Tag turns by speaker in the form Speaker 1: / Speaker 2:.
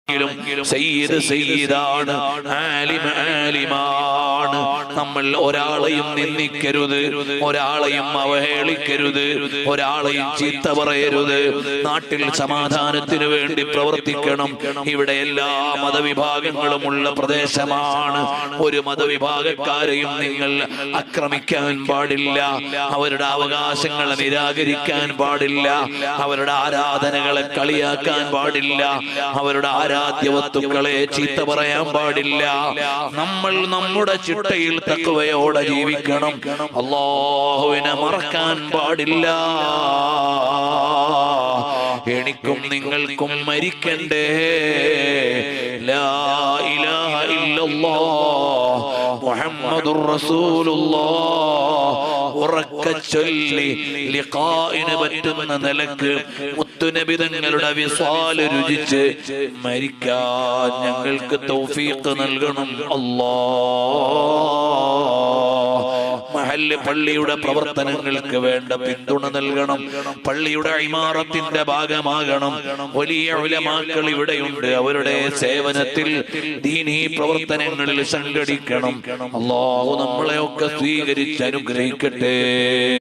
Speaker 1: സയ്യിദ് സയ്യിദാണ്, ആലിം ആലിമാണ്. നമ്മൾ ഒരാളെയും നിന്ദിക്കരുത്, ഒരാളെയും അവഹേളിക്കരുത്, ഒരാളെയും ചീത്ത പറയരുത്. നാട്ടിൽ സമാധാനത്തിനു വേണ്ടി പ്രവർത്തിക്കണം. ഇവിടെ എല്ലാ മതവിഭാഗങ്ങളുമുള്ള പ്രദേശമാണ്. ഒരു മതവിഭാഗക്കാരെയും നിങ്ങൾ ആക്രമിക്കാൻ പാടില്ല, അവരുടെ അവകാശങ്ങളെ നിരാകരിക്കാൻ പാടില്ല, അവരുടെ ആരാധനകളെ കളിയാക്കാൻ പാടില്ല, അവരുടെ ആരാധ്യവസ്തുക്കളെ ചീത്ത പറയാൻ പാടില്ല. നമ്മൾ നമ്മുടെ ചിട്ടയിൽ തഖ്വയോടെ ജീവിക്കണം. അല്ലാഹുവിനെ മറക്കാൻ പാടില്ല. എനിക്കും നിങ്ങൾക്കും മരിക്കണ്ടേ. ലാ ഇലാഹ ഇല്ലല്ലാഹ് മുഹമ്മദുർ റസൂലുള്ളാഹ് ഉറക്കെ ചൊല്ലി ലിഖാഇന് പറ്റുന്ന നിലക്ക് മുത്തുനബി തങ്ങളുടെ വിസ്വാൽ രുചിച്ച് മരിക്കാൻ ഞങ്ങൾക്ക് തൗഫീഖ് നൽകണം അല്ലാഹ്. മഹല്ല് പള്ളിയുടെ പ്രവർത്തനങ്ങൾക്ക് വേണ്ട പിന്തുണ നൽകണം. പള്ളിയുടെ ഇമാറത്തിന്റെ ഭാഗമാകണം. വലിയ ഉലമാക്കൾ ഇവിടെയുണ്ട്, അവരുടെ സേവനത്തിൽ ദീനീ പ്രവർത്തനങ്ങളിൽ സംഘടിക്കണം. അല്ലാഹു നമ്മളെയൊക്കെ സ്വീകരിച്ച് അനുഗ്രഹിക്കട്ടെ.